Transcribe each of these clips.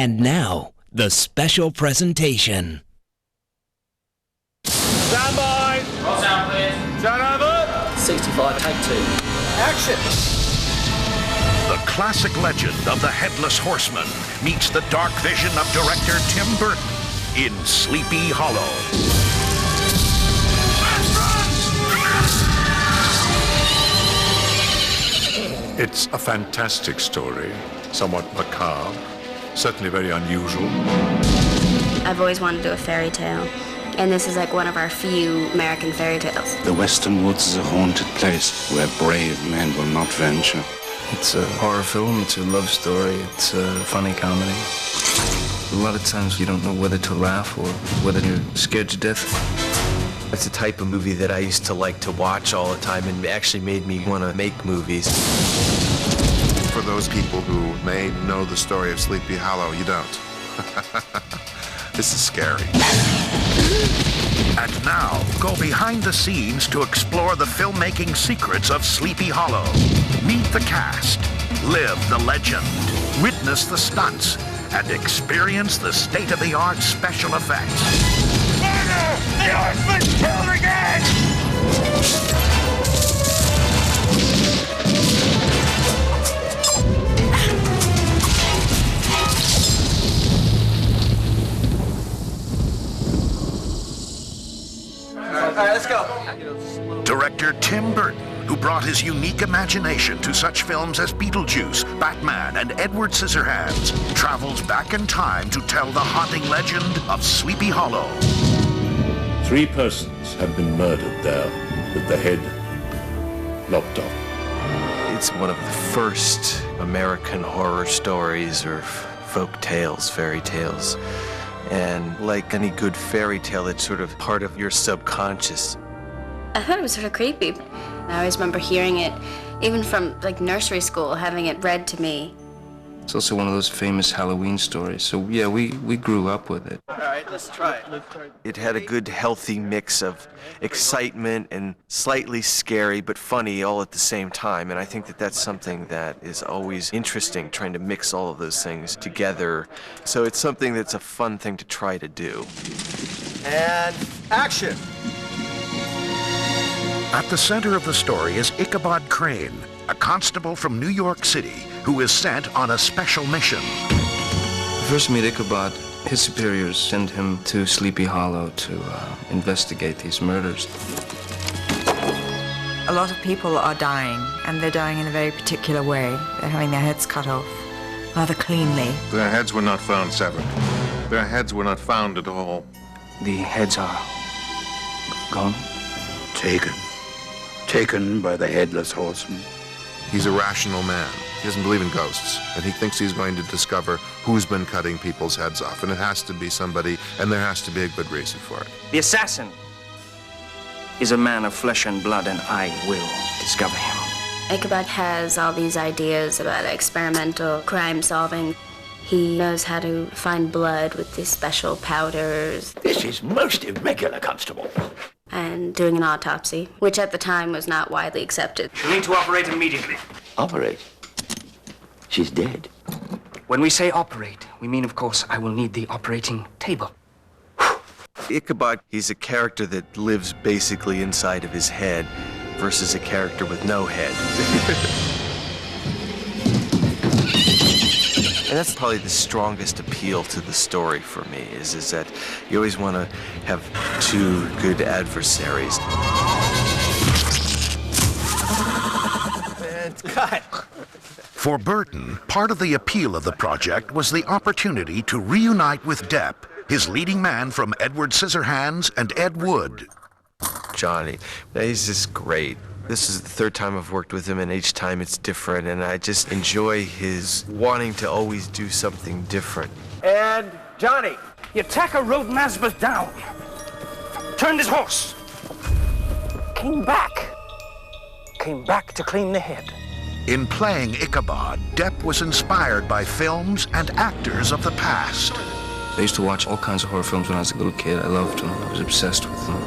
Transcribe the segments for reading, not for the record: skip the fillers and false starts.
And now, the special presentation. Stand by. Roll sound, please. Turn over. 65, take 2. Action. The classic legend of the Headless Horseman meets the dark vision of director Tim Burton in Sleepy Hollow. It's a fantastic story, somewhat macabre, certainly very unusual. I've always wanted to do a fairy tale, and this is like one of our few American fairy tales. The Western Woods is a haunted place where brave men will not venture. It's a horror film, it's a love story, it's a funny comedy. A lot of times you don't know whether to laugh or whether you're scared to death. It's the type of movie that I used to like to watch all the time and actually made me want to make movies. For those people who may know the story of Sleepy Hollow, you don't. This is scary. And now, go behind the scenes to explore the filmmaking secrets of Sleepy Hollow. Meet the cast, live the legend, witness the stunts, and experience the state-of-the-art special effects. Murder! The horseman killed again! All right, let's go. Director Tim Burton, who brought his unique imagination to such films as Beetlejuice, Batman, and Edward Scissorhands, travels back in time to tell the haunting legend of Sleepy Hollow. 3 persons have been murdered there with the head lopped off. It's one of the first American horror stories or folk tales, fairy tales. And like any good fairy tale, it's sort of part of your subconscious. I thought it was sort of creepy. I always remember hearing it, even from like nursery school, having it read to me. It's also one of those famous Halloween stories, so yeah, we grew up with it. All right, let's try it. It had a good, healthy mix of excitement and slightly scary but funny all at the same time. And I think that that's something that is always interesting, trying to mix all of those things together. So it's something that's a fun thing to try to do. And action. At the center of the story is Ichabod Crane, a constable from New York City who is sent on a special mission. First meet Ichabod, his superiors send him to Sleepy Hollow to investigate these murders. A lot of people are dying, and they're dying in a very particular way. They're having their heads cut off rather cleanly. Their heads were not found severed. Their heads were not found at all. The heads are gone. Taken by the Headless Horseman. He's a rational man. He doesn't believe in ghosts, and he thinks he's going to discover who's been cutting people's heads off, and it has to be somebody, and there has to be a good reason for it. The assassin is a man of flesh and blood, and I will discover him. Ichabod has all these ideas about experimental crime solving. He knows how to find blood with these special powders. This is most irregular, Constable. And doing an autopsy, which at the time was not widely accepted. You need to operate immediately. Operate? She's dead. When we say operate, we mean, of course, I will need the operating table. Ichabod, he's a character that lives basically inside of his head versus a character with no head. And that's probably the strongest appeal to the story for me, is that you always want to have 2 good adversaries. And cut. For Burton, part of the appeal of the project was the opportunity to reunite with Depp, his leading man from Edward Scissorhands and Ed Wood. Johnny, he's just great. This is the 3rd time I've worked with him, and each time it's different, and I just enjoy his wanting to always do something different. And Johnny. The attacker rode Nazareth down, turned his horse, came back to clean the head. In playing Ichabod, Depp was inspired by films and actors of the past. I used to watch all kinds of horror films when I was a little kid. I loved them. I was obsessed with them.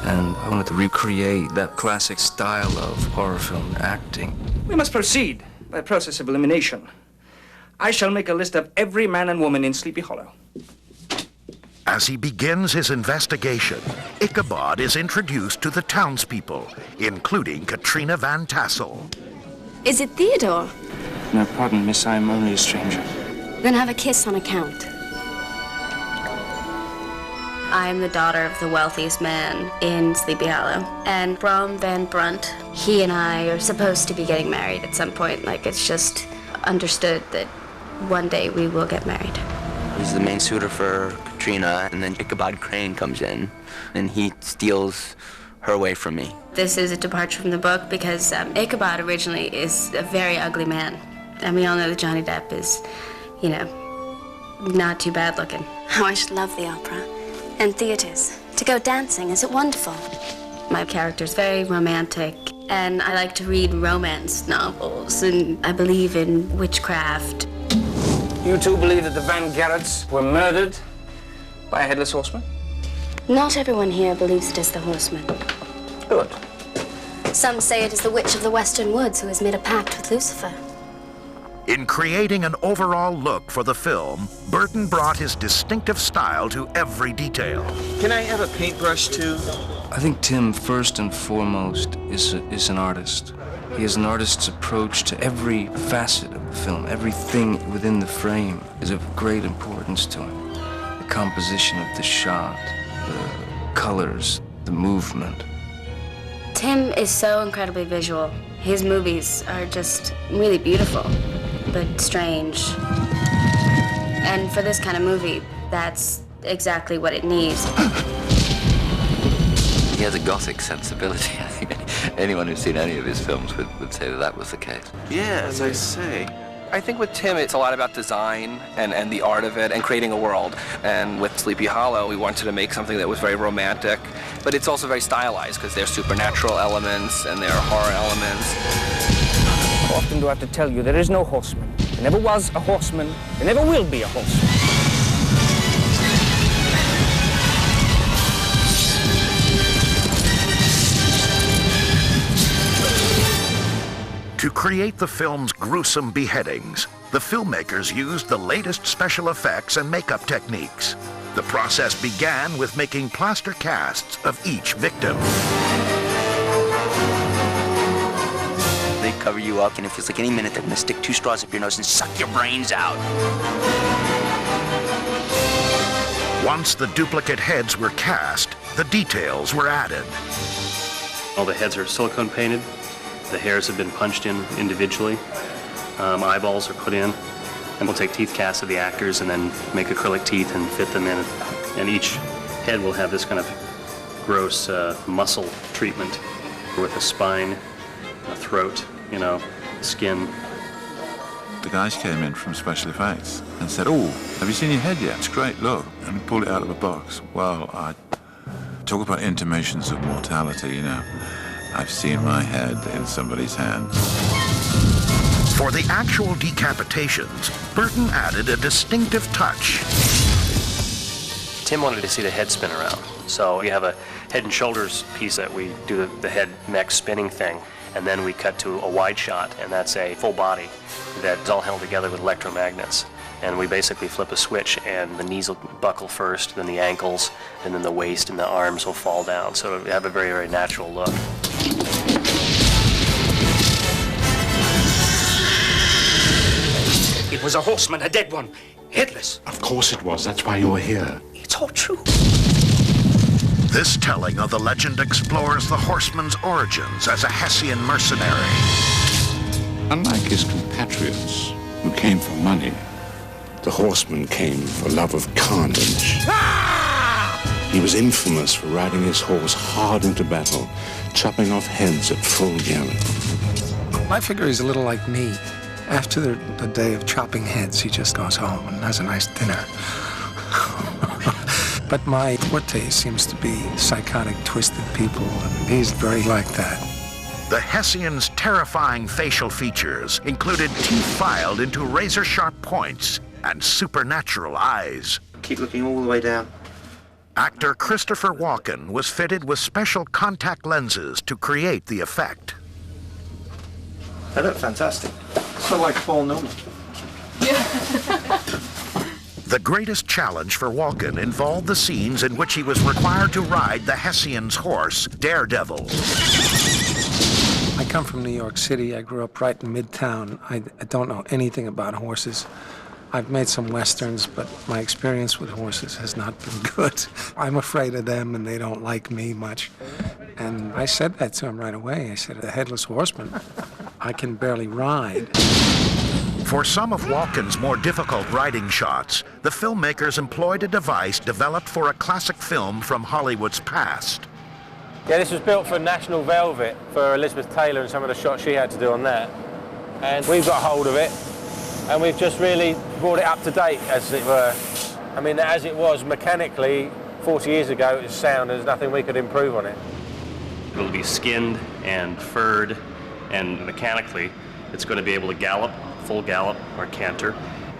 And I wanted to recreate that classic style of horror film acting. We must proceed by a process of elimination. I shall make a list of every man and woman in Sleepy Hollow. As he begins his investigation, Ichabod is introduced to the townspeople, including Katrina Van Tassel. Is it Theodore? No, pardon, miss, I am only a stranger. Then have a kiss on account. I am the daughter of the wealthiest man in Sleepy Hollow. And Brom Van Brunt, he and I are supposed to be getting married at some point. Like, it's just understood that one day we will get married. He's the main suitor for Katrina, and then Ichabod Crane comes in, and he steals her away from me. This is a departure from the book because Ichabod originally is a very ugly man. And we all know that Johnny Depp is, you know, not too bad looking. Oh, I should love the opera. And theaters. To go dancing, is it wonderful? My character's very romantic, and I like to read romance novels, and I believe in witchcraft. You two believe that the Van Garretts were murdered by a headless horseman? Not everyone here believes it is the horseman. Good. Some say it is the witch of the Western Woods who has made a pact with Lucifer. In creating an overall look for the film, Burton brought his distinctive style to every detail. Can I have a paintbrush, too? I think Tim, first and foremost, is an artist. He has an artist's approach to every facet of the film. Everything within the frame is of great importance to him. The composition of the shot, the colors, the movement. Tim is so incredibly visual. His movies are just really beautiful, but strange. And for this kind of movie, that's exactly what it needs. He has a gothic sensibility. I think anyone who's seen any of his films would say that that was the case. Yeah, as I say. I think with Tim, it's a lot about design and the art of it and creating a world. And with Sleepy Hollow, we wanted to make something that was very romantic, but it's also very stylized because there are supernatural elements and there are horror elements. How often do I have to tell you there is no horseman? There never was a horseman. There never will be a horseman. To create the film's gruesome beheadings, the filmmakers used the latest special effects and makeup techniques. The process began with making plaster casts of each victim. They cover you up, and it feels like any minute they're gonna stick 2 straws up your nose and suck your brains out. Once the duplicate heads were cast, the details were added. All the heads are silicone painted. The hairs have been punched in individually. Eyeballs are put in. And we'll take teeth casts of the actors and then make acrylic teeth and fit them in. And each head will have this kind of gross muscle treatment with a spine, a throat, you know, skin. The guys came in from special effects and said, "Oh, have you seen your head yet? It's great, look." And we pulled it out of a box. Well, I talk about intimations of mortality, you know. I've seen my head in somebody's hand. For the actual decapitations, Burton added a distinctive touch. Tim wanted to see the head spin around. So we have a head and shoulders piece that we do the head neck spinning thing, and then we cut to a wide shot, and that's a full body that's all held together with electromagnets. And we basically flip a switch, and the knees will buckle first, then the ankles, and then the waist and the arms will fall down. So we have a very, very natural look. It was a horseman, a dead one, headless. Of course it was. That's why you're here. It's all true. This telling of the legend explores the horseman's origins as a Hessian mercenary. Unlike his compatriots, who came for money, the horseman came for love of carnage. He was infamous for riding his horse hard into battle, chopping off heads at full gallop. I figure he's a little like me. After the day of chopping heads, he just goes home and has a nice dinner. But my forte seems to be psychotic, twisted people, and he's very like that. The Hessian's terrifying facial features included teeth filed into razor-sharp points and supernatural eyes. Keep looking all the way down. Actor Christopher Walken was fitted with special contact lenses to create the effect. They look fantastic. So like Paul Newman. The greatest challenge for Walken involved the scenes in which he was required to ride the Hessian's horse, Daredevil. I come from New York City. I grew up right in Midtown. I don't know anything about horses. I've made some westerns, but my experience with horses has not been good. I'm afraid of them, and they don't like me much. And I said that to him right away. I said, the Headless Horseman, I can barely ride. For some of Walken's more difficult riding shots, the filmmakers employed a device developed for a classic film from Hollywood's past. Yeah, this was built for National Velvet, for Elizabeth Taylor and some of the shots she had to do on that. And we've got hold of it, and we've just really brought it up to date, as it were. I mean, as it was mechanically 40 years ago, it was sound, there's nothing we could improve on it. It'll be skinned and furred, and mechanically, it's going to be able to gallop, full gallop or canter.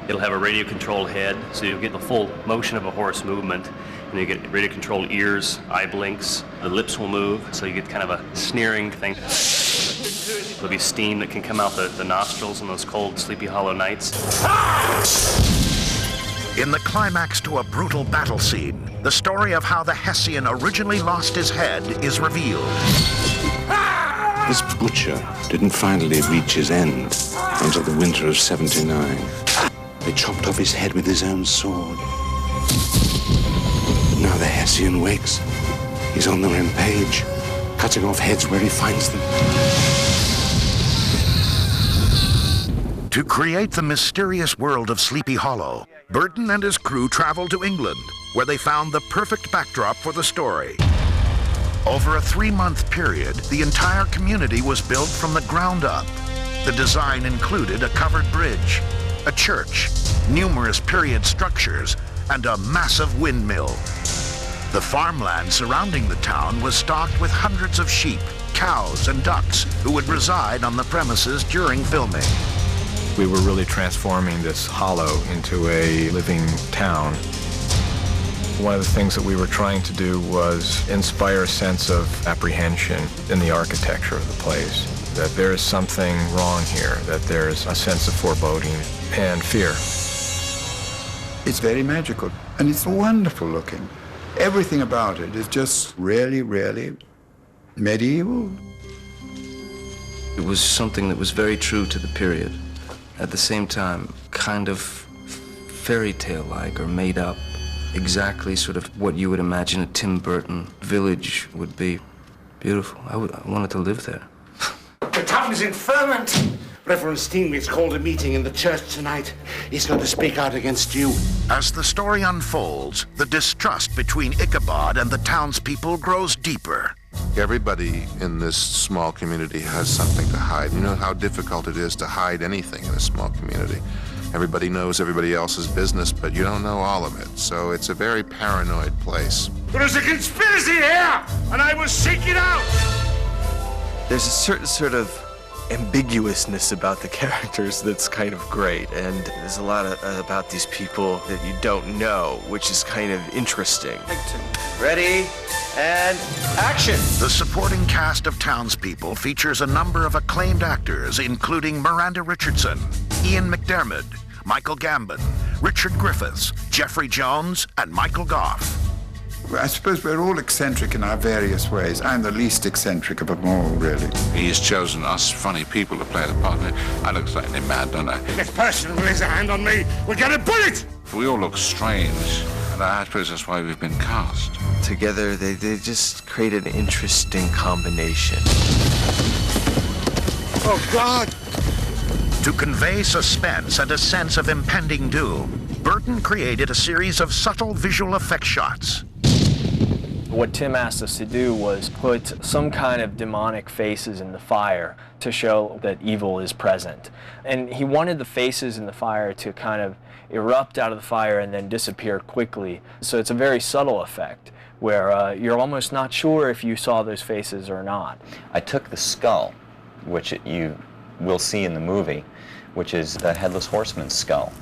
It'll have a radio-controlled head, so you'll get the full motion of a horse movement. And you get radio-controlled ears, eye blinks, the lips will move, so you get kind of a sneering thing. There'll be steam that can come out the nostrils in those cold, Sleepy Hollow nights. In the climax to a brutal battle scene, the story of how the Hessian originally lost his head is revealed. This butcher didn't finally reach his end until the winter of '79. They chopped off his head with his own sword. Now the Hessian wakes. He's on the rampage, cutting off heads where he finds them. To create the mysterious world of Sleepy Hollow, Burton and his crew traveled to England, where they found the perfect backdrop for the story. Over a 3-month period, the entire community was built from the ground up. The design included a covered bridge, a church, numerous period structures, and a massive windmill. The farmland surrounding the town was stocked with hundreds of sheep, cows, and ducks who would reside on the premises during filming. We were really transforming this hollow into a living town. One of the things that we were trying to do was inspire a sense of apprehension in the architecture of the place, that there is something wrong here, that there's a sense of foreboding and fear. It's very magical, and it's wonderful looking. Everything about it is just really, really medieval. It was something that was very true to the period. At the same time, kind of fairy tale-like or made up. Exactly sort of what you would imagine a Tim Burton village would be. Beautiful. I wanted to live there. The town is in ferment. Reverend Steenwitz called a meeting in the church tonight. He's going to speak out against you. As the story unfolds, the distrust between Ichabod and the townspeople grows deeper. Everybody in this small community has something to hide. You know how difficult it is to hide anything in a small community. Everybody knows everybody else's business, but you don't know all of it. So it's a very paranoid place. There is a conspiracy here, and I will seek it out. There's a certain sort of ambiguousness about the characters that's kind of great, and there's a lot about these people that you don't know, which is kind of interesting. Ready, and action! The supporting cast of townspeople features a number of acclaimed actors, including Miranda Richardson, Ian McDiarmid, Michael Gambon, Richard Griffiths, Jeffrey Jones, and Michael Goff. I suppose we're all eccentric in our various ways. I'm the least eccentric of them all, really. He has chosen us funny people to play the part. I look slightly mad, don't I? If person lays a hand on me, we'll get a bullet! We all look strange, and I suppose that's why we've been cast. Together, they just create an interesting combination. Oh, God! To convey suspense and a sense of impending doom, Burton created a series of subtle visual effect shots. What Tim asked us to do was put some kind of demonic faces in the fire to show that evil is present. And he wanted the faces in the fire to kind of erupt out of the fire and then disappear quickly. So it's a very subtle effect where you're almost not sure if you saw those faces or not. I took the skull, which you will see in the movie, which is the Headless Horseman's skull.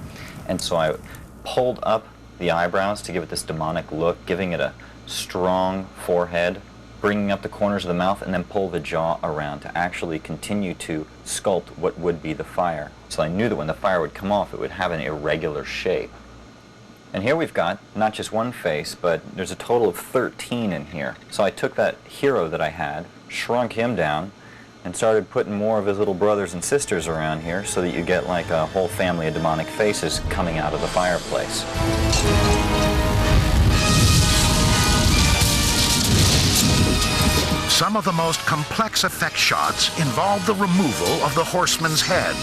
And so I pulled up the eyebrows to give it this demonic look, giving it a strong forehead bringing up the corners of the mouth, and then pull the jaw around to actually continue to sculpt what would be the fire. So I knew that when the fire would come off, it would have an irregular shape. And here we've got not just one face, but there's a total of 13 in here. So I took that hero that I had, shrunk him down, and started putting more of his little brothers and sisters around here so that you get like a whole family of demonic faces coming out of the fireplace. Some of the most complex effect shots involve the removal of the horseman's head.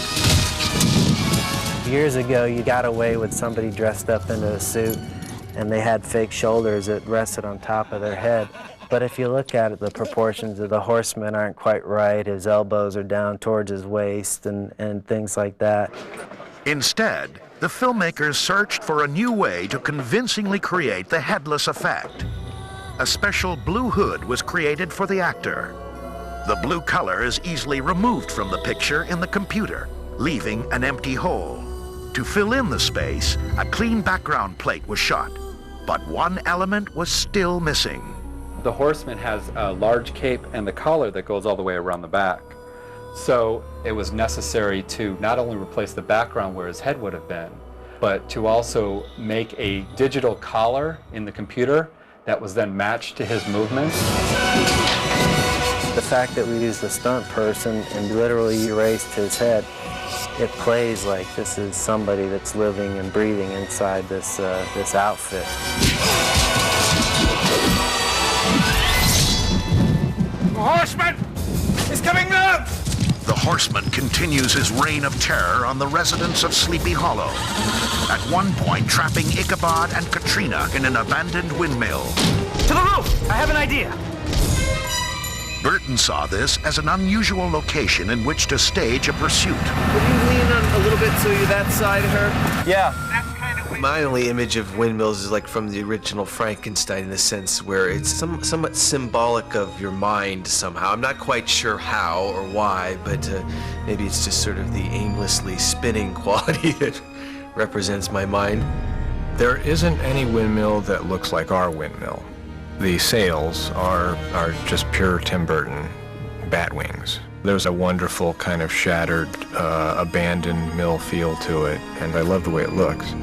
Years ago, you got away with somebody dressed up in a suit, and they had fake shoulders that rested on top of their head. But if you look at it, the proportions of the horseman aren't quite right. His elbows are down towards his waist and things like that. Instead, the filmmakers searched for a new way to convincingly create the headless effect. A special blue hood was created for the actor. The blue color is easily removed from the picture in the computer, leaving an empty hole. To fill in the space, a clean background plate was shot, but one element was still missing. The horseman has a large cape and the collar that goes all the way around the back. So it was necessary to not only replace the background where his head would have been, but to also make a digital collar in the computer that was then matched to his movements. The fact that we used a stunt person and literally erased his head, it plays like this is somebody that's living and breathing inside this outfit. The horseman is coming down! The horseman continues his reign of terror on the residents of Sleepy Hollow, at one point trapping Ichabod and Katrina in an abandoned windmill. To the roof! I have an idea. Burton saw this as an unusual location in which to stage a pursuit. Would you lean on a little bit so you're that side of her? Yeah. My only image of windmills is like from the original Frankenstein, in the sense where it's somewhat symbolic of your mind somehow. I'm not quite sure how or why, but maybe it's just sort of the aimlessly spinning quality that represents my mind. There isn't any windmill that looks like our windmill. The sails are just pure Tim Burton bat wings. There's a wonderful kind of shattered, abandoned mill feel to it, and I love the way it looks.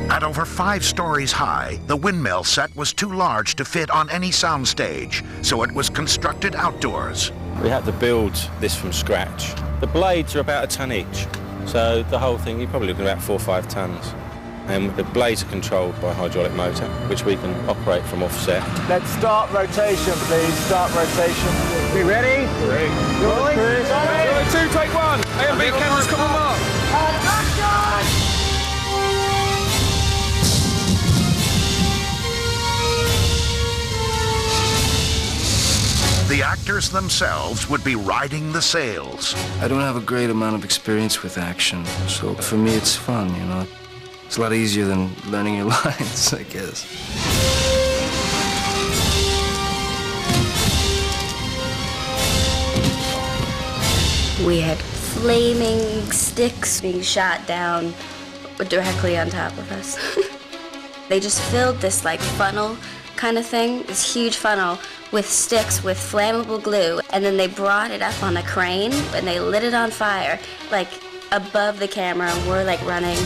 At over 5 stories high, the windmill set was too large to fit on any soundstage, so it was constructed outdoors. We had to build this from scratch. The blades are about 1 ton each, so the whole thing, you're probably looking at about 4 or 5 tons. And the blades are controlled by a hydraulic motor, which we can operate from offset. Let's start rotation, please. Start rotation. We ready? Ready. Rolling. 2, take 1. A&B cameras, come on, mark. Action! The actors themselves would be riding the sails. I don't have a great amount of experience with action, so for me it's fun, you know. It's a lot easier than learning your lines, I guess. We had flaming sticks being shot down directly on top of us. They just filled this like funnel kind of thing, this huge funnel with sticks with flammable glue, and then they brought it up on a crane and they lit it on fire like above the camera, and we're like running.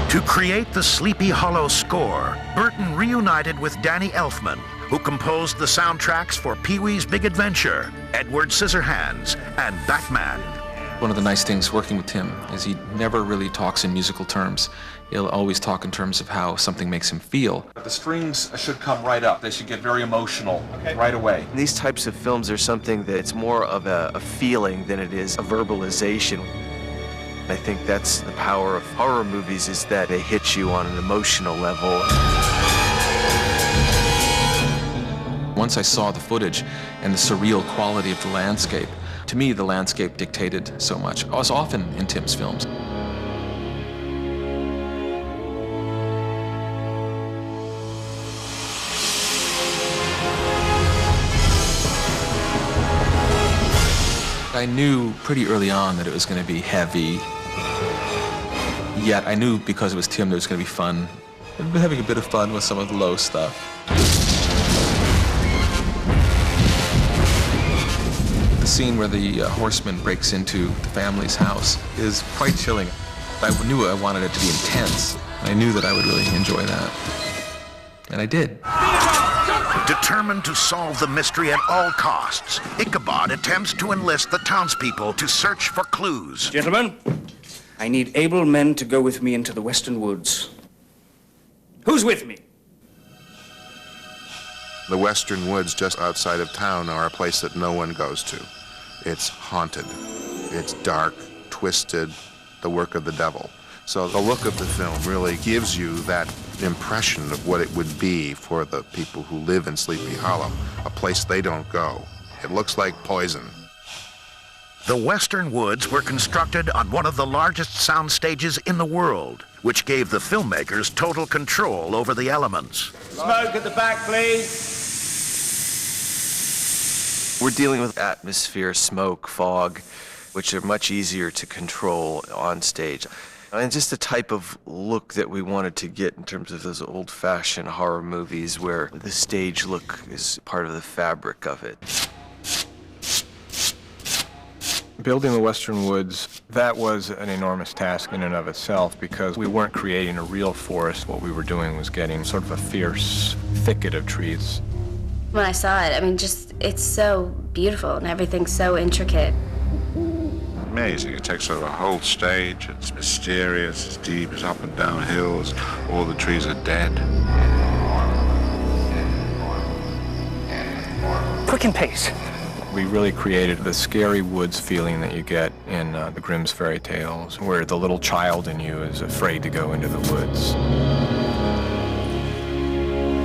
To create the Sleepy Hollow score, Burton reunited with Danny Elfman, who composed the soundtracks for Pee-wee's Big Adventure, Edward Scissorhands, and Batman. One of the nice things working with Tim is he never really talks in musical terms. He'll always talk in terms of how something makes him feel. The strings should come right up. They should get very emotional right away. These types of films are something that's more of a feeling than it is a verbalization. I think that's the power of horror movies, is that they hit you on an emotional level. Once I saw the footage and the surreal quality of the landscape, to me the landscape dictated so much. I was often in Tim's films. I knew pretty early on that it was going to be heavy, yet I knew because it was Tim that it was going to be fun. I've been having a bit of fun with some of the low stuff. The scene where the horseman breaks into the family's house is quite chilling. I knew I wanted it to be intense. I knew that I would really enjoy that. And I did. Determined to solve the mystery at all costs, Ichabod attempts to enlist the townspeople to search for clues. Gentlemen, I need able men to go with me into the western woods. Who's with me? The western woods just outside of town are a place that no one goes to. It's haunted. It's dark, twisted, the work of the devil. So the look of the film really gives you that impression of what it would be for the people who live in Sleepy Hollow, a place they don't go. It looks like poison. The western woods were constructed on one of the largest sound stages in the world, which gave the filmmakers total control over the elements. Smoke at the back, please. We're dealing with atmosphere, smoke, fog, which are much easier to control on stage. And just the type of look that we wanted to get in terms of those old-fashioned horror movies where the stage look is part of the fabric of it. Building the Western Woods, that was an enormous task in and of itself because we weren't creating a real forest. What we were doing was getting sort of a fierce thicket of trees. When I saw it, I mean, it's so beautiful and everything's so intricate. Amazing. It takes over a whole stage. It's mysterious, it's deep, it's up and down hills. All the trees are dead. Quicken pace. We really created the scary woods feeling that you get in the Grimm's fairy tales, where the little child in you is afraid to go into the woods.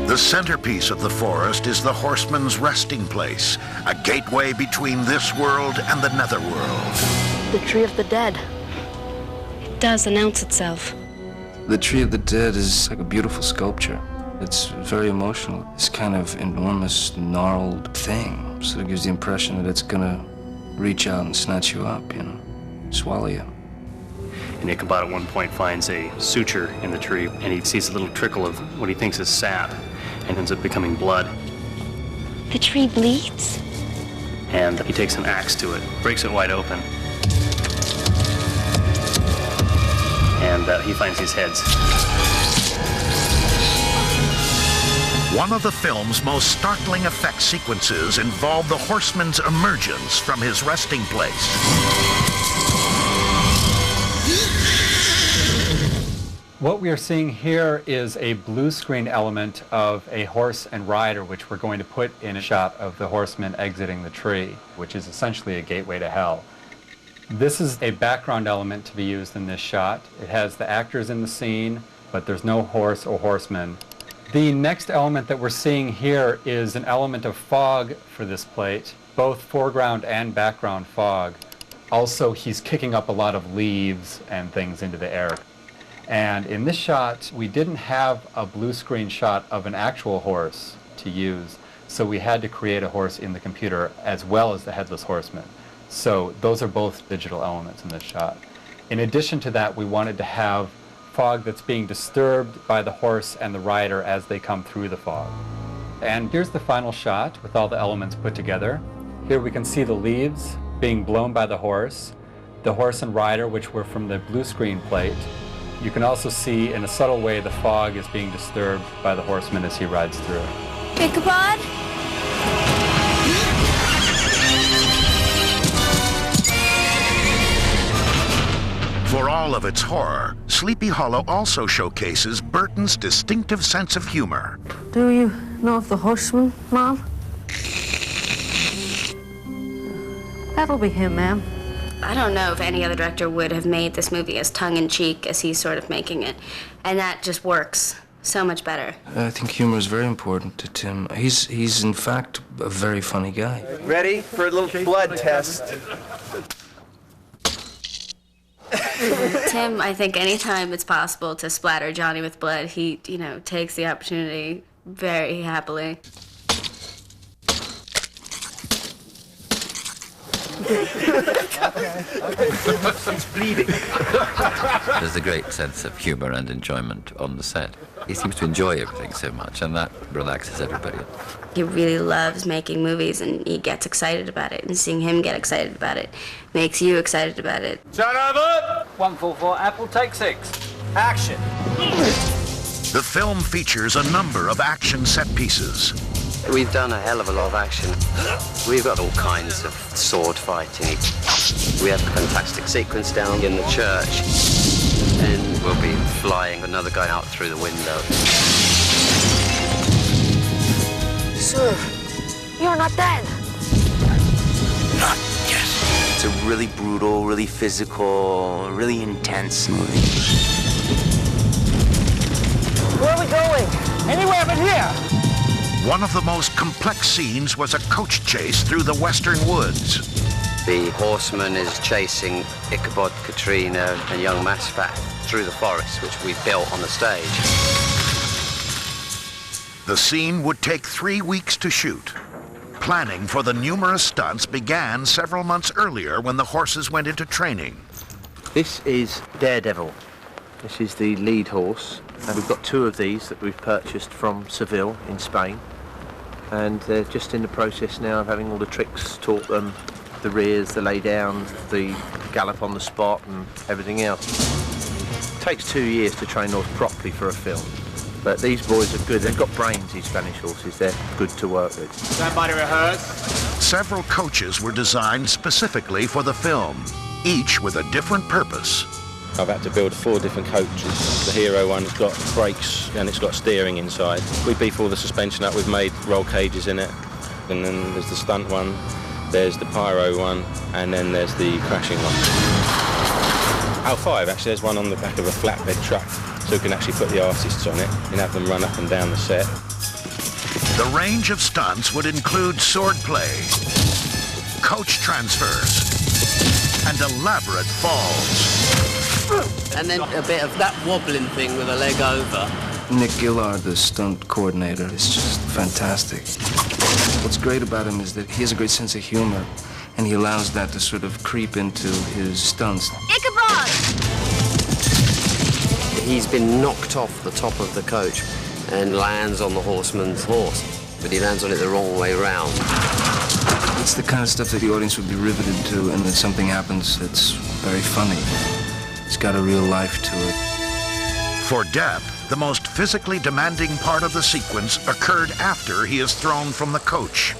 The centerpiece of the forest is the horseman's resting place, a gateway between this world and the netherworld. The Tree of the Dead. It does announce itself. The Tree of the Dead is like a beautiful sculpture. It's very emotional. It's kind of enormous, gnarled thing. So it gives the impression that it's gonna reach out and snatch you up, you know, swallow you. And Ichabod at one point finds a suture in the tree, and he sees a little trickle of what he thinks is sap, and ends up becoming blood. The tree bleeds? And he takes an axe to it, breaks it wide open, and he finds these heads. One of the film's most startling effect sequences involved the horseman's emergence from his resting place. What we are seeing here is a blue screen element of a horse and rider, which we're going to put in a shot of the horseman exiting the tree, which is essentially a gateway to hell. This is a background element to be used in this shot. It has the actors in the scene, but there's no horse or horseman. The next element that we're seeing here is an element of fog for this plate, both foreground and background fog. Also, he's kicking up a lot of leaves and things into the air. And in this shot, we didn't have a blue screen shot of an actual horse to use, so we had to create a horse in the computer as well as the headless horseman. So those are both digital elements in this shot. In addition to that, we wanted to have fog that's being disturbed by the horse and the rider as they come through the fog. And here's the final shot with all the elements put together. Here we can see the leaves being blown by the horse and rider, which were from the blue screen plate. You can also see in a subtle way the fog is being disturbed by the horseman as he rides through. Ichabod? For all of its horror, Sleepy Hollow also showcases Burton's distinctive sense of humor. Do you know of the horseman, Mom? That'll be him, ma'am. I don't know if any other director would have made this movie as tongue-in-cheek as he's sort of making it. And that just works so much better. I think humor is very important to Tim. He's in fact a very funny guy. Ready for a little blood test? Tim, I think anytime it's possible to splatter Johnny with blood, he, takes the opportunity very happily. It's bleeding. There's a great sense of humor and enjoyment on the set. He seems to enjoy everything so much, and that relaxes everybody. He really loves making movies, and he gets excited about it, and seeing him get excited about it makes you excited about it. Turn over! 144, Apple, take 6. Action. The film features a number of action set pieces. We've done a hell of a lot of action. We've got all kinds of sword fighting. We have a fantastic sequence down in the church, and we'll be flying another guy out through the window. Sir, you're not dead. Not yet. It's a really brutal, really physical, really intense movie. Where are we going? Anywhere but here. One of the most complex scenes was a coach chase through the western woods. The horseman is chasing Ichabod, Katrina, and young Masfat through the forest, which we built on the stage. The scene would take 3 weeks to shoot. Planning for the numerous stunts began several months earlier when the horses went into training. This is Daredevil. This is the lead horse. And we've got 2 of these that we've purchased from Seville in Spain. And they're just in the process now of having all the tricks taught them, the rears, the lay down, the gallop on the spot and everything else. It takes 2 years to train those properly for a film. But these boys are good. They've got brains, these Spanish horses. They're good to work with. Stand by to rehearse. Several coaches were designed specifically for the film, each with a different purpose. I've had to build 4 different coaches. The hero one's got brakes and it's got steering inside. We beef all the suspension up, we've made roll cages in it. And then there's the stunt one, there's the pyro one, and then there's the crashing one. Oh, 5 actually, there's one on the back of a flatbed truck, so we can actually put the artists on it and have them run up and down the set. The range of stunts would include swordplay, coach transfers, and elaborate falls. And then a bit of that wobbling thing with a leg over. Nick Gillard, the stunt coordinator, is just fantastic. What's great about him is that he has a great sense of humor, and he allows that to sort of creep into his stunts. Ichabod! He's been knocked off the top of the coach and lands on the horseman's horse, but he lands on it the wrong way round. It's the kind of stuff that the audience would be riveted to, and then something happens that's very funny. It's got a real life to it. For Depp, the most physically demanding part of the sequence occurred after he is thrown from the coach.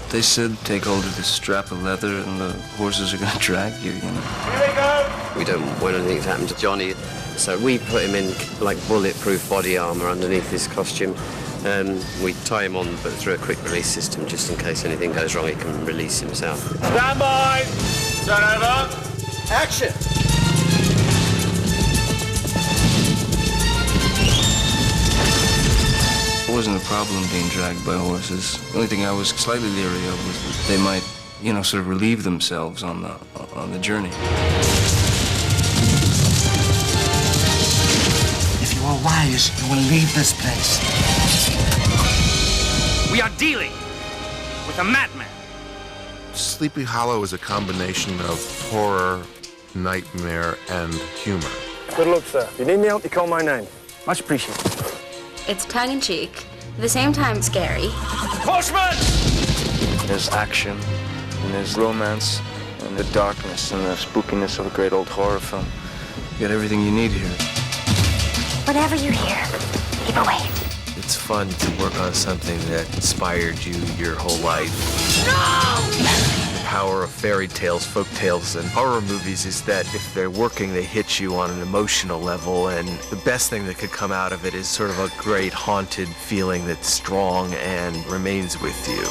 They said take hold of this strap of leather and the horses are going to drag you, you know. Here we go! We don't want anything to happen to Johnny, so we put him in like bulletproof body armor underneath his costume. We tie him on, but through a quick release system, just in case anything goes wrong, he can release himself. Stand by! Turn over! Action! It wasn't a problem being dragged by horses. The only thing I was slightly leery of was that they might, you know, sort of relieve themselves on the journey. If you are wise, you will leave this place. We are dealing with a madman. Sleepy Hollow is a combination of horror, nightmare, and humor. Good luck, sir. If you need any help, you call my name. Much appreciated. It's tongue-in-cheek, at the same time scary. Horseman! There's action, and there's romance, and the darkness and the spookiness of a great old horror film. You got everything you need here. Whatever you hear, keep away. It's fun to work on something that inspired you your whole life. The power of fairy tales, folk tales, and horror movies is that if they're working, they hit you on an emotional level, and the best thing that could come out of it is sort of a great haunted feeling that's strong and remains with you.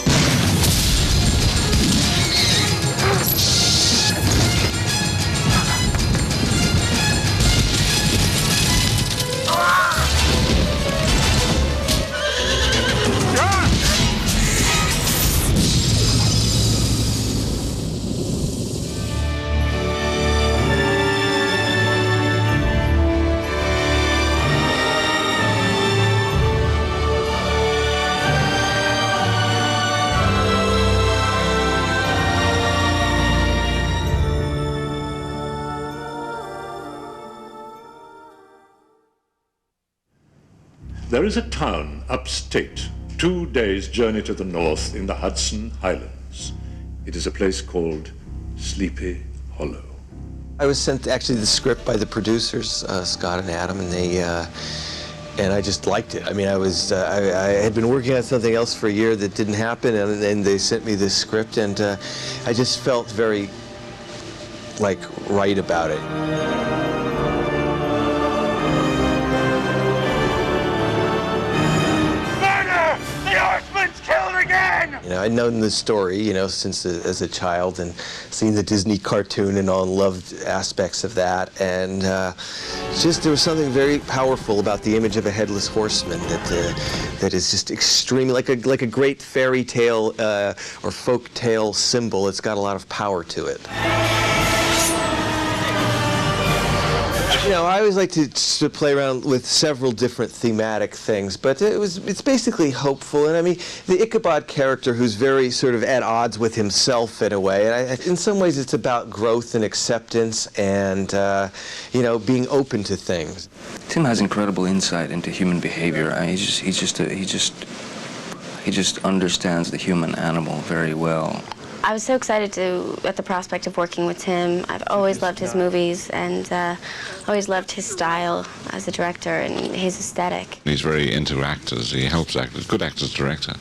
There is a town upstate, 2 days' journey to the north in the Hudson Highlands. It is a place called Sleepy Hollow. I was sent actually the script by the producers, Scott and Adam, and and I just liked it. I mean, I had been working on something else for a year that didn't happen, and they sent me this script, and I just felt very, like, right about it. Murder! The Horseman's killed again! You know, I'd known the story, you know, since as a child, and seen the Disney cartoon and all, and loved aspects of that, and just there was something very powerful about the image of a headless horseman that is just extremely like a great fairy tale or folk tale symbol. It's got a lot of power to it. You know, I always like to play around with several different thematic things, but it's basically hopeful. And I mean, the Ichabod character, who's very sort of at odds with himself in a way, and in some ways it's about growth and acceptance and, you know, being open to things. Tim has incredible insight into human behavior. I mean, he just understands the human animal very well. I was so excited at the prospect of working with Tim. I've always loved his movies and always loved his style as a director and his aesthetic. He's very into actors. He helps actors. Good actors, director.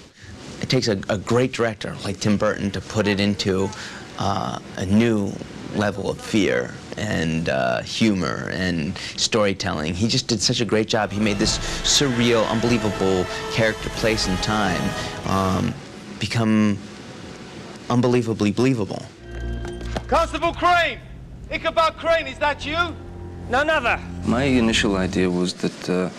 It takes a great director like Tim Burton to put it into a new level of fear and humor and storytelling. He just did such a great job. He made this surreal, unbelievable character, place, and time become unbelievably believable. Constable Crane! Ichabod Crane, is that you? None other. My initial idea was that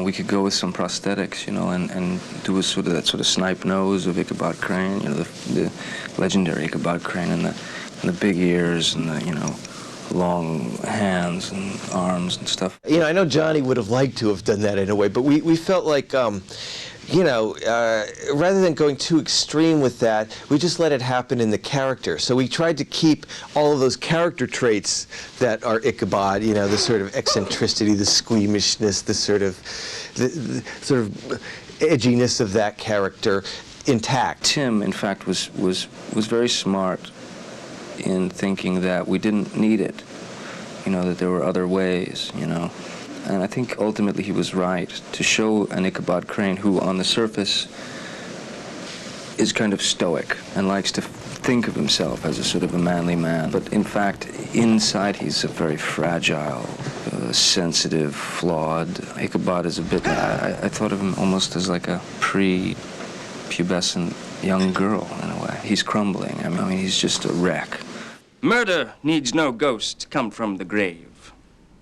we could go with some prosthetics, you know, and do that sort of snipe nose of Ichabod Crane, you know, the legendary Ichabod Crane, and the big ears and the, you know, long hands and arms and stuff. You know, I know Johnny would have liked to have done that in a way, but we felt like, you know, rather than going too extreme with that, we just let it happen in the character. So we tried to keep all of those character traits that are Ichabod, you know, the sort of eccentricity, the squeamishness, the sort of edginess of that character intact. Tim, in fact, was very smart in thinking that we didn't need it, you know, that there were other ways, you know. And I think ultimately he was right to show an Ichabod Crane who on the surface is kind of stoic and likes to think of himself as a sort of a manly man. But in fact, inside he's a very fragile, sensitive, flawed. Ichabod is a bit, I thought of him almost as like a pre-pubescent young girl in a way. He's crumbling. I mean, he's just a wreck. Murder needs no ghost to come from the grave.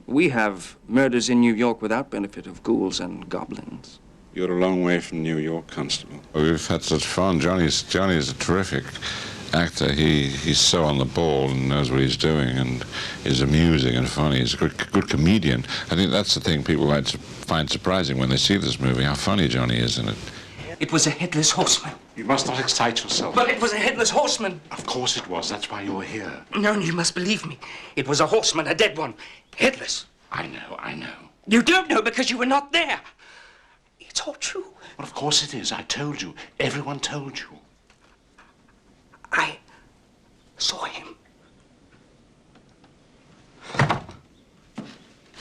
We have murders in New York without benefit of ghouls and goblins. You're a long way from New York, Constable. We've had such fun. Johnny is a terrific actor. He's so on the ball and knows what he's doing and is amusing and funny. He's a good comedian. I think that's the thing people like to find surprising when they see this movie, how funny Johnny is in it. It was a headless horseman. You must not excite yourself. But it was a headless horseman. Of course it was. That's why you're here. No, you must believe me. It was a horseman, a dead one. Headless. I know. You don't know because you were not there. It's all true. Well, of course it is. I told you. Everyone told you. I saw him.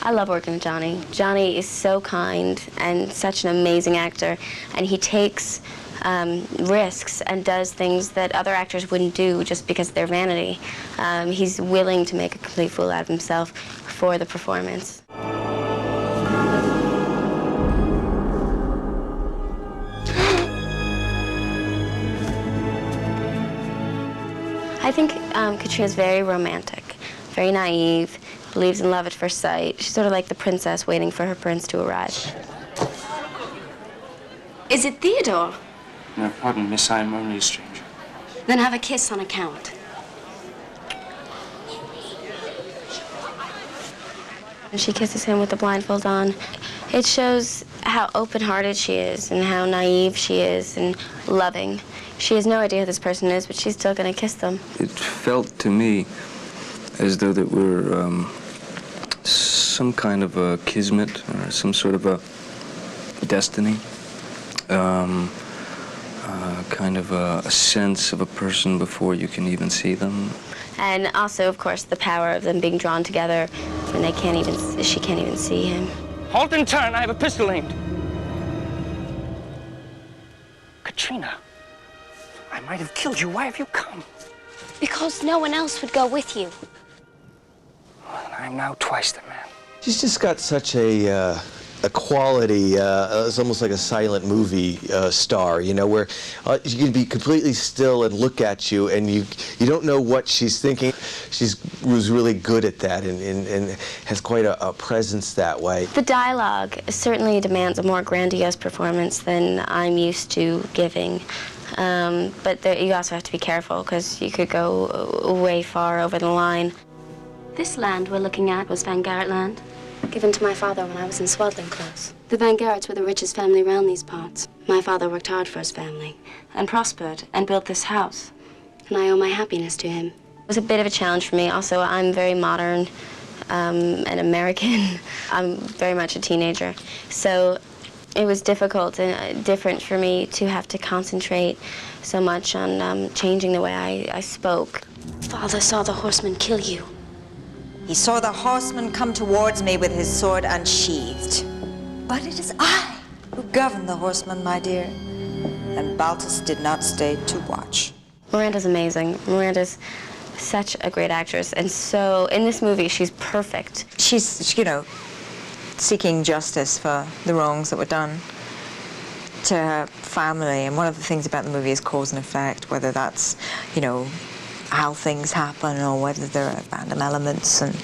I love working with Johnny. Johnny is so kind and such an amazing actor, and he takes risks and does things that other actors wouldn't do just because of their vanity. He's willing to make a complete fool out of himself for the performance. I think Katrina's very romantic, very naive, believes in love at first sight. She's sort of like the princess waiting for her prince to arrive. Is it Theodore? No, pardon, miss, I'm only a stranger. Then have a kiss on account. And she kisses him with the blindfold on. It shows how open-hearted she is and how naive she is and loving. She has no idea who this person is, but she's still going to kiss them. It felt to me as though that we're some kind of a kismet or some sort of a destiny, kind of a sense of a person before you can even see them. And also, of course, the power of them being drawn together when she can't even see him. Halt and turn, I have a pistol aimed. Katrina, I might have killed you. Why have you come? Because no one else would go with you. Well, I am now twice the man. She's just got such a quality, it's almost like a silent movie star, you know, where she can be completely still and look at you, and you don't know what she's thinking. She was really good at that and has quite a presence that way. The dialogue certainly demands a more grandiose performance than I'm used to giving. But you also have to be careful, because you could go way far over the line. This land we're looking at was Van Garrett land, given to my father when I was in swaddling clothes. The Van Garretts were the richest family around these parts. My father worked hard for his family and prospered and built this house, and I owe my happiness to him. It was a bit of a challenge for me. Also, I'm very modern and American. I'm very much a teenager, so it was difficult and different for me to have to concentrate so much on changing the way I spoke. Father saw the horseman kill you. He saw the horseman come towards me with his sword unsheathed. But it is I who govern the horseman, my dear. And Baltus did not stay to watch. Miranda's amazing. Miranda's such a great actress, and so in this movie she's perfect. She's, you know, seeking justice for the wrongs that were done to her family, and one of the things about the movie is cause and effect, whether that's, you know, how things happen or whether there are random elements and,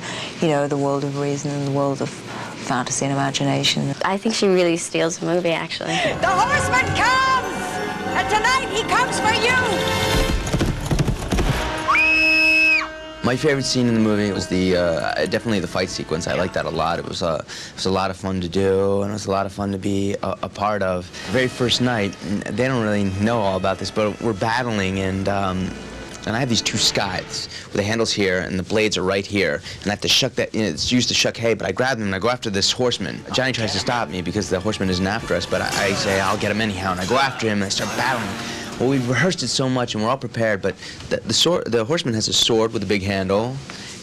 you know, the world of reason and the world of fantasy and imagination. I think she really steals the movie, actually. The horseman comes! And tonight he comes for you! My favorite scene in the movie was definitely the fight sequence. I liked that a lot. It was a lot of fun to do, and it was a lot of fun to be a part of. The very first night, they don't really know all about this, but we're battling, and I have these two scythes with the handles here, and the blades are right here, and I have to shuck that. You know, it's used to shuck hay, but I grab them and I go after this horseman. Johnny tries to stop me because the horseman isn't after us, but I say I'll get him anyhow, and I go after him and I start battling. Well, we've rehearsed it so much and we're all prepared, but the horseman has a sword with a big handle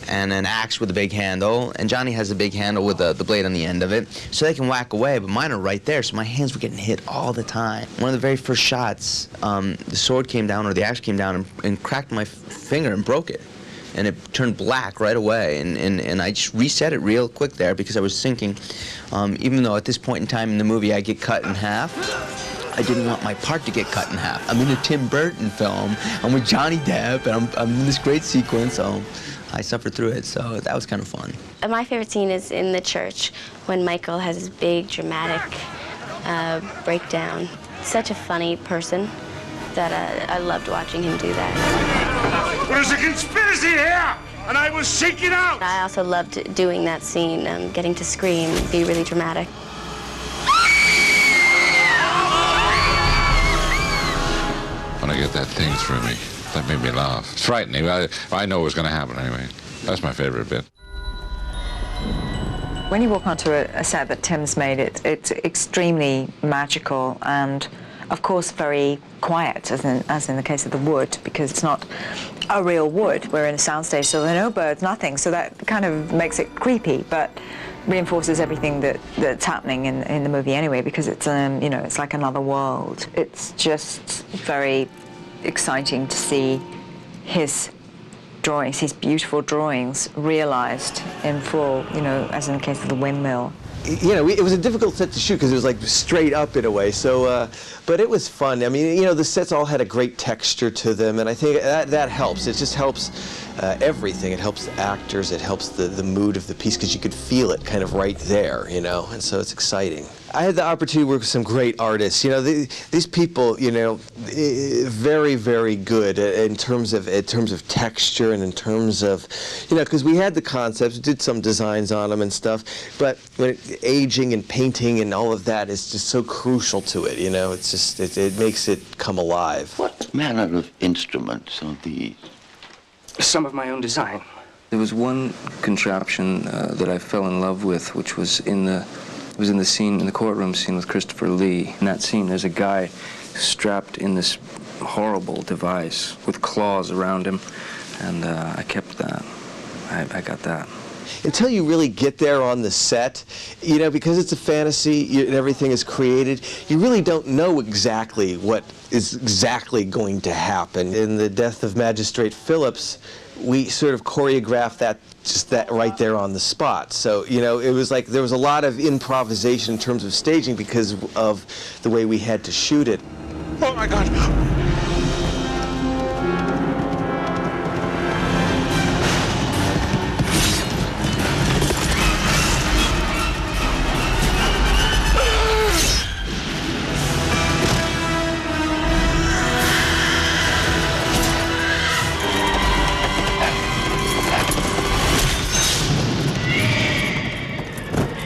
and an axe with a big handle, and Johnny has a big handle with the blade on the end of it, so they can whack away, but mine are right there, so my hands were getting hit all the time. One of the very first shots, the sword came down, or the axe came down and cracked my finger and broke it. And it turned black right away, and I just reset it real quick there because I was thinking, even though at this point in time in the movie I get cut in half, I didn't want my part to get cut in half. I'm in a Tim Burton film, I'm with Johnny Depp, and I'm in this great sequence, so I suffered through it, so that was kind of fun. My favorite scene is in the church when Michael has his big dramatic breakdown. Such a funny person that I loved watching him do that. There's a conspiracy here, and I will seek it out. I also loved doing that scene, getting to scream, be really dramatic. When I get that thing through me, that made me laugh. It's frightening. I know what's going to happen anyway. That's my favorite bit. When you walk onto a set that Tim's made, it's extremely magical and, of course, very quiet, as in the case of the wood, because it's not a real wood. We're in a soundstage, so there are no birds, nothing, so that kind of makes it creepy, but reinforces everything that's happening in the movie anyway, because it's you know, it's like another world. It's just very exciting to see his drawings, his beautiful drawings, realized in full, you know, as in the case of the windmill. You know, it was a difficult set to shoot because it was like straight up in a way, so, but it was fun. I mean, you know, the sets all had a great texture to them, and I think that helps. It just helps everything. It helps the actors, it helps the mood of the piece, because you could feel it kind of right there, you know, and so it's exciting. I had the opportunity to work with some great artists. You know, these people, you know, very, very good in terms of texture and in terms of, you know, because we had the concepts, did some designs on them and stuff, but when aging and painting and all of that is just so crucial to it. You know, it's just it makes it come alive. What manner of instruments are these? Some of my own design. There was one contraption that I fell in love with, which was in the It was in the scene, in the courtroom scene with Christopher Lee. In that scene, there's a guy strapped in this horrible device with claws around him, and I kept that. I got that. Until you really get there on the set, you know, because it's a fantasy and everything is created, you really don't know exactly what is exactly going to happen. In The Death of Magistrate Phillips, we sort of choreographed that, just that right there on the spot. So, you know, it was like there was a lot of improvisation in terms of staging because of the way we had to shoot it. Oh my God!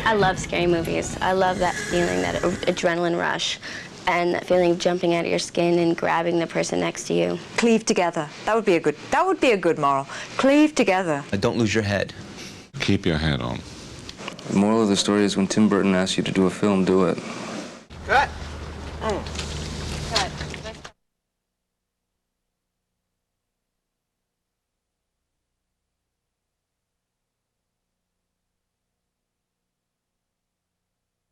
I love scary movies. I love that feeling, that adrenaline rush, and that feeling of jumping out of your skin and grabbing the person next to you. Cleave together. That would be a good moral. Cleave together. Don't lose your head. Keep your head on. The moral of the story is when Tim Burton asks you to do a film, do it.